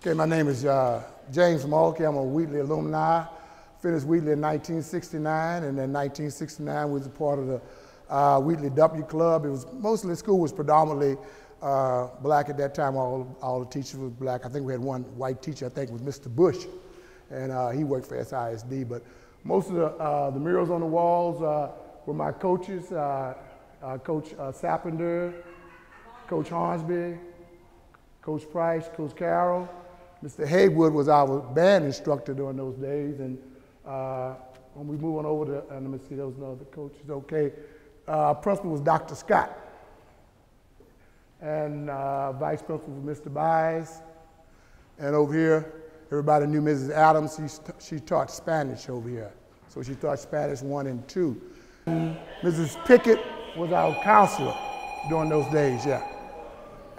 Okay, my name is JamesMulkey. I'm a Wheatley alumni. Finished Wheatley in 1969, and in 1969 was a part of the Wheatley W Club. It was mostly, the school was predominantly black at that time. All the teachers were black. I think we had one white teacher, I think it was Mr. Bush, and he worked for SISD. But most of the murals on the walls were my coaches, Coach Sappinder, Coach Hornsby, Coach Price, Coach Carroll. Mr. Haywood was our band instructor during those days, and when we move on over to, let me see, those other coaches, okay. Principal was Dr. Scott, and vice principal was Mr. Byes, and over here, everybody knew Mrs. Adams. She taught Spanish over here, so she taught Spanish 1 and 2. Mrs. Pickett was our counselor during those days, yeah.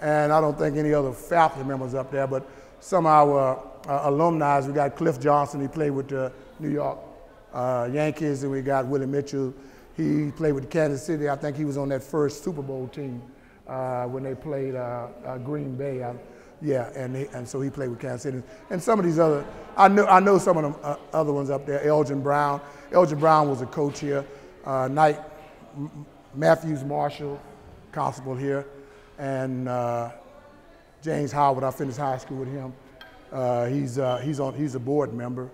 And I don't think any other faculty members up there, but some of our alumni, we got Cliff Johnson, he played with the New York Yankees, and we got Willie Mitchell. He played with Kansas City. I think he was on that first Super Bowl team when they played Green Bay. Yeah, and so he played with Kansas City. And some of these other, I know some of them other ones up there. Elgin Brown. Elgin Brown was a coach here. Knight Matthews Marshall, constable here, and James Howard. I finished high school with him. He's a board member,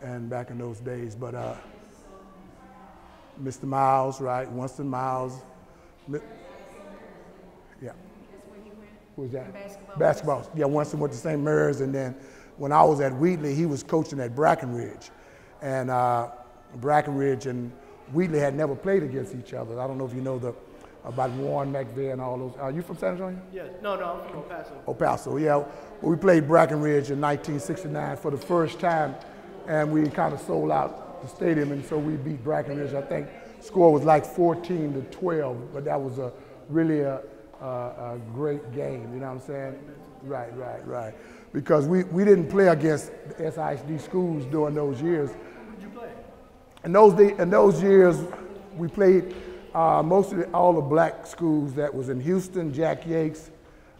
and back in those days. But Mr. Miles, right? Winston Miles. Yeah. That's where you went? Who was that? Basketball. Basketball. Yeah, Winston went to St. Mary's, and then when I was at Wheatley, he was coaching at Brackenridge, and Brackenridge and Wheatley had never played against each other. I don't know if you know about Warren McVeigh and all those. Are you from San Antonio? Yes. No, I'm from El Paso. El Paso, yeah. Well, we played Brackenridge in 1969 for the first time, and we kind of sold out the stadium, and so we beat Brackenridge. I think score was like 14-12, but that was really a great game, you know what I'm saying? Right. Because we didn't play against the SISD schools during those years. Who did you play? In those years, we played mostly all the black schools that was in Houston. Jack Yates,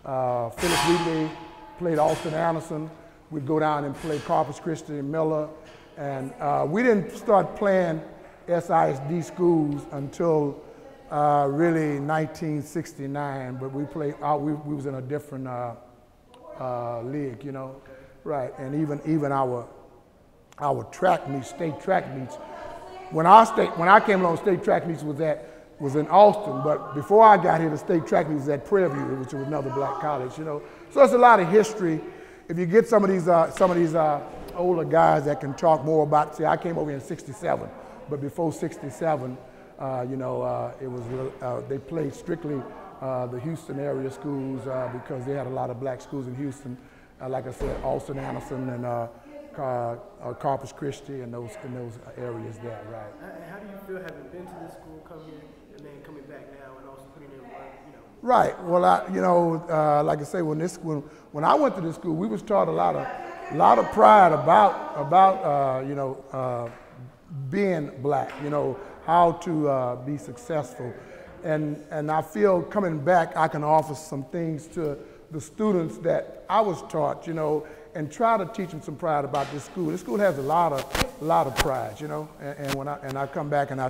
Phyllis Wheatley, played Austin Anderson. We'd go down and play Corpus Christi and Miller. And we didn't start playing SISD schools until really 1969, but we played, we was in a different league, you know? Right, and even our track meets, state track meets. When I came along, state track meets was in Austin, but before I got here, the state track meet was at Prairie View, which was another black college, you know. So it's a lot of history. If you get some of these older guys that can talk more about, see, I came over here in '67, but before '67, you know, it was they played strictly the Houston area schools because they had a lot of black schools in Houston. Like I said, Austin Anderson and Corpus Christi and those areas there, right? How do you feel having been to this school, come here, and then coming back now and also putting in work, you know? Right. Well, you know, like I say, when I went to this school, we was taught a lot of pride about you know, being black. You know, how to be successful, and I feel coming back, I can offer some things to the students that I was taught, you know, and try to teach them some pride about this school. This school has a lot of pride, you know. And when I come back and I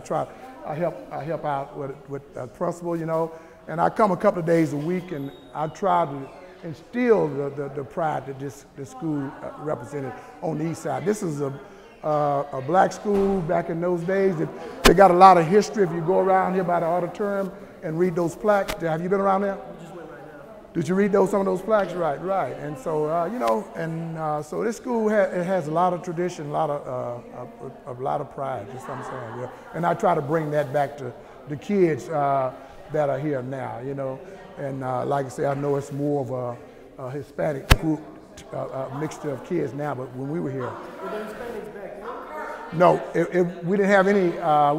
help out with principal, you know. And I come a couple of days a week, and I try to instill the pride that this school represented on the east side. This is a black school back in those days. They got a lot of history. If you go around here by the auditorium and read those plaques, have you been around there? Did you read some of those plaques? Right. And so, you know, and so this school has a lot of tradition, a lot of pride, just what I'm saying, yeah. And I try to bring that back to the kids that are here now, you know. And like I say, I know it's more of a Hispanic group, a mixture of kids now, but when we were here. Were there Hispanics back then? No, we didn't have any.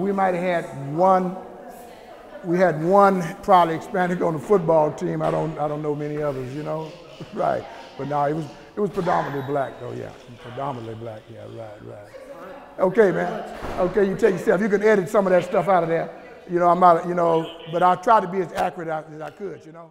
We might have had one. We had one probably Hispanic on the football team. I don't know many others, you know. Right. But no, it was predominantly black though, yeah. Predominantly black, yeah, right. Okay, man. Okay, you take yourself. You can edit some of that stuff out of there. You know, I'm not, you know, but I try to be as accurate as I could, you know.